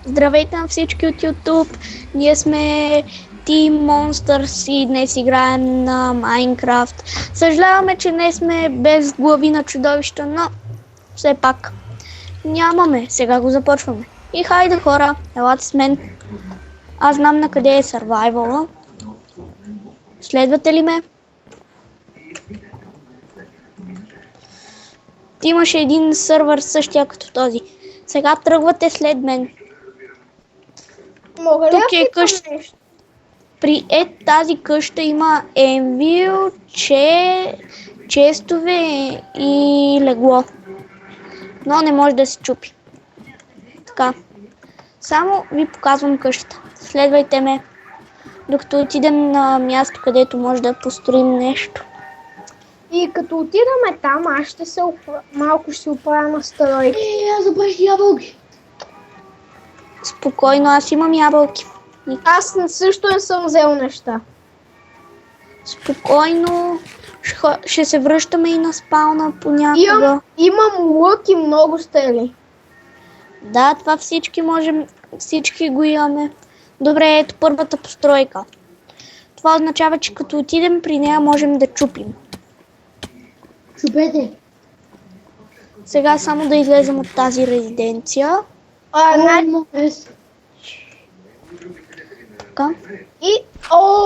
Здравейте на всички от YouTube! Ние сме Team Monsters и днес играем на Minecraft. Съжаляваме, че не сме без глави на чудовища, но все пак нямаме. Сега го започваме. И хайде хора, елате с мен. Аз знам на къде е Survival-а. Следвате ли ме? Имаше един сървър същия като този. Сега тръгвате след мен. Мога ли Тук да е питам къща. нещо? При тази къща има енвил, честове и легло. Но не може да се чупи. Така. Само ви показвам къщата. Следвайте ме, докато отидем на място, където може да построим нещо. И като отидаме там, аз ще се малко ще се оправя на стройки. Аз забравих ябълки. Спокойно, аз имам ябълки. Аз също не съм взел неща. Спокойно. Ще се връщаме и на спауна понякога. Имам лък и много стрели. Да, това всички го имаме. Добре, ето първата постройка. Това означава, че като отидем при нея можем да чупим. Чупете. Сега само да излезем от тази резиденция. Така. И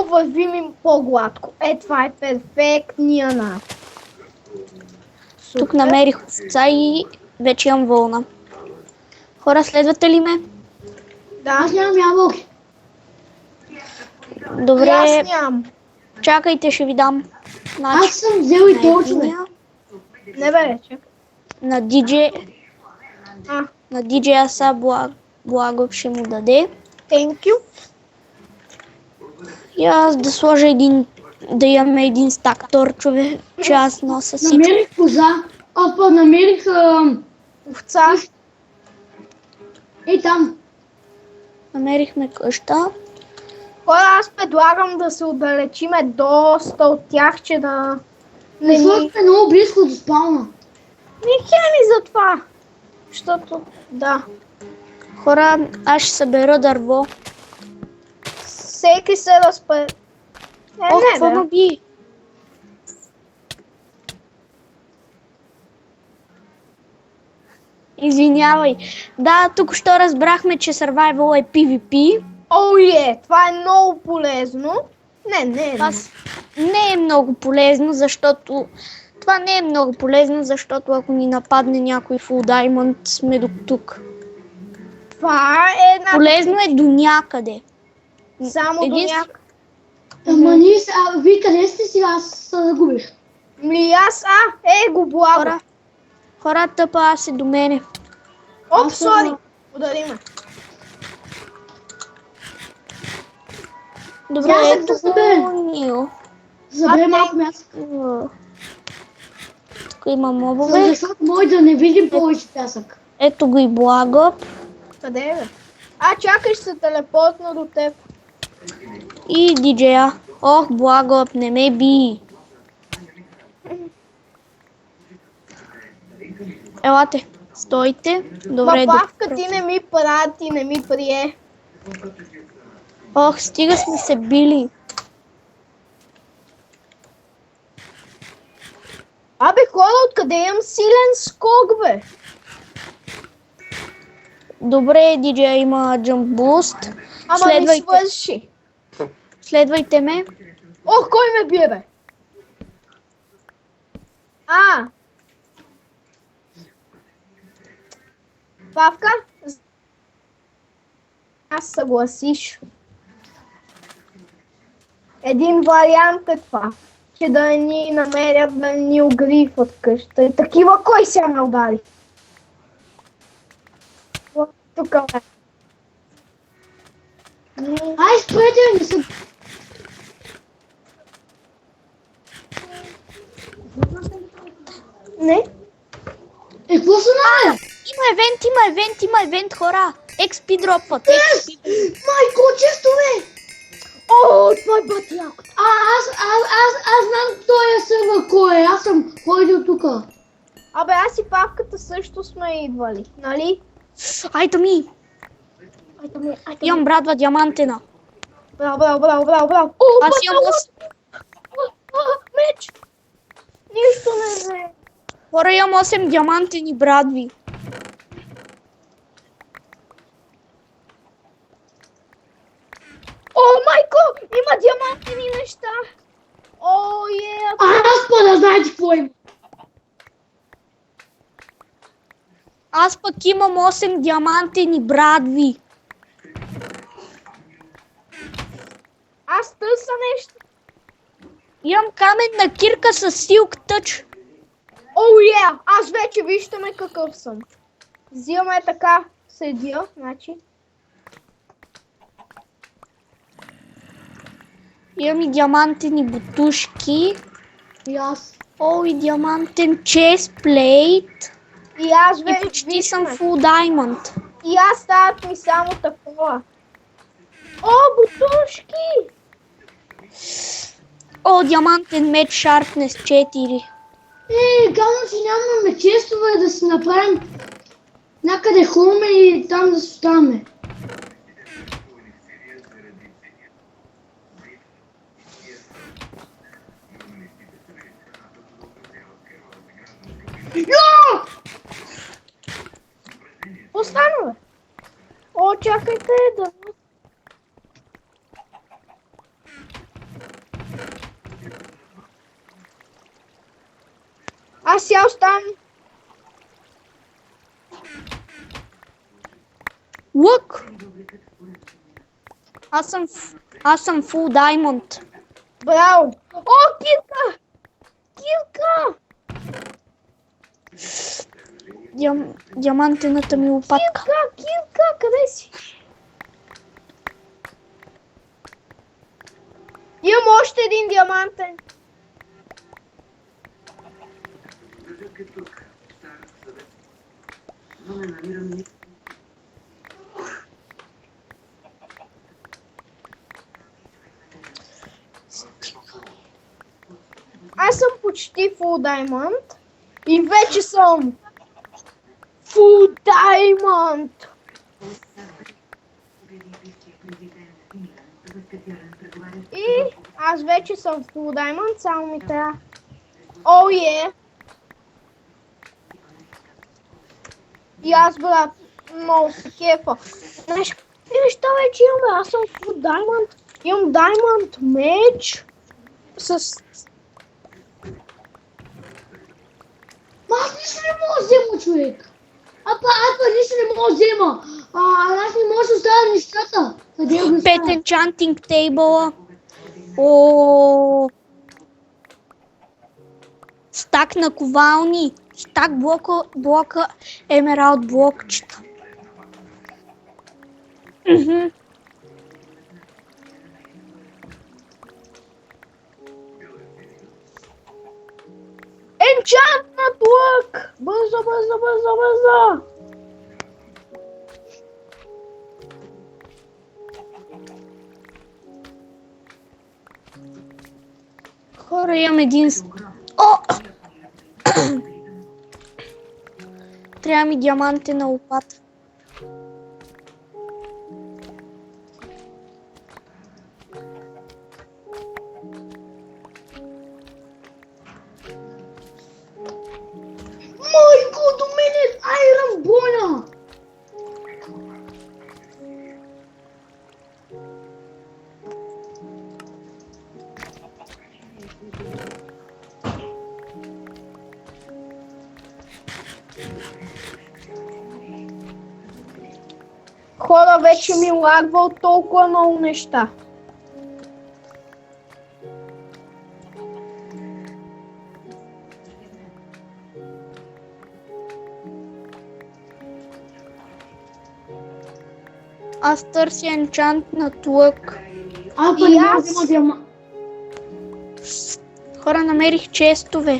върви ми по-гладко. Това е перфектния начин. Тук намерих овца и вече имам вълна. Хора, следвате ли ме? Да, Аз нямам ябълки. Добре, аз нямам. чакайте, ще ви дам. Аз съм взел и толчове. Не бе, чакай. На DJ. На DJ Аса Благов ще му даде. Thank you. И аз да сложа да имаме един стак торчове, че аз нося всичко. Намерих коза. Намерих Овца. и там. Намерихме къща. Хора, аз предлагам да се отдалечиме доста от тях, че да... Не сме много близко до спауна. Не хеми за това. Защото, да. Хора, аз ще събера дърво. Всеки се разпре... Ох, какво ме би? Извинявай. Да, тук що разбрахме, че Survival е PvP. Това е много полезно. Не. Не е много полезно, защото... Това не е много полезно, защото ако ни нападне някой Full Diamond, сме до тук. Това е една... Полезно е до някъде. Само до някъде. Ама ние са... Вие къде сте сега? Аз се загубих. Го благо. Хора тъпа, аз е до мене. Сори. Удари ме. Добре, ето Нил. Забере малко място. Тук има мобове. Защото може да не видим повече пясък. Ето го и Благо. Къде е, бе? Чакай, ще се телепортна до теб. И диджея. Ох, Благо, не ме би. Елате, стойте. Добре, Папавка, ти не ми прати, не ми прие. Ох, стига сме се били. Хора, откъде имам силен скок, бе? Добре, диджея има jump boost. Не свърши. Следвайте ме. Кой ме бие, бе? Павка? Аз съгласиш. Един вариант е това, че да ни намерят да ни огрифат къща. И такива кой сега ме удари? Тук е. Спрете, не съм... Не? Какво са нае? Има евент, хора. XP дропват. Майко, често бе! Това е батляк. Аз знам този сервер кой е. Аз съм ходил тука. Аз и Павката също сме идвали, нали? Айде ми. Имам брадва диамантена. Браво. Аз имам 8. Меч! Нищо не взе. Хора, имам 8 диамантени брадви. О, майко! Има диамантени неща! О, Аз па да знаете какво има. Аз пък имам 8 диамантени брадви. Аз търся нещо. Имам каменна кирка с Silk Touch. О, аз вече виждаме какъв съм. Взимаме така, седя, значи. Имам и диамантени бутушки. И аз. О, и диамантен chestplate. И аз И вече почти съм виждаме. full diamond. И аз стават ми само такова. О, бутушки! О, диамантен меч Sharpness 4. Казвам, че нямаме честове да си направим някъде хруме и там да се оставаме. Остана, бе. О, чакайте да... Аз сега оставам. Лък! Аз съм full diamond. Браво! О, килка! Килка! Диамантената ми лопатка. Килка, къде си? Имам още един диамантен. Аз съм почти full diamond и вече съм full diamond. И аз вече съм full diamond, само ми трябва. О, И аз, брат, много се кефа. Знаеш, какви неща вече имаме? Аз съм full diamond. Имам diamond меч с... Аз нищо не мога да взема, човек. Аз нищо не мога да взема. Аз не мога да оставя нещата. Къде го Pet оставя? enchanting table. О, стак на ковални. Стак блока емералд блокчета. Enchantment лък! Бързо! Хора, имам един... О! Трябва ми диамантена лопата. Майко, до мене е айрон броня! Хора, вече ми лагва от толкова много неща. Аз търся енчантнат лък. Аз И не мога да аз. взема диамант. Хора, намерих честове.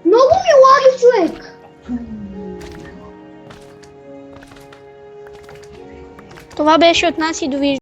Много ми лаги, човек! Това беше от нас и довиждане.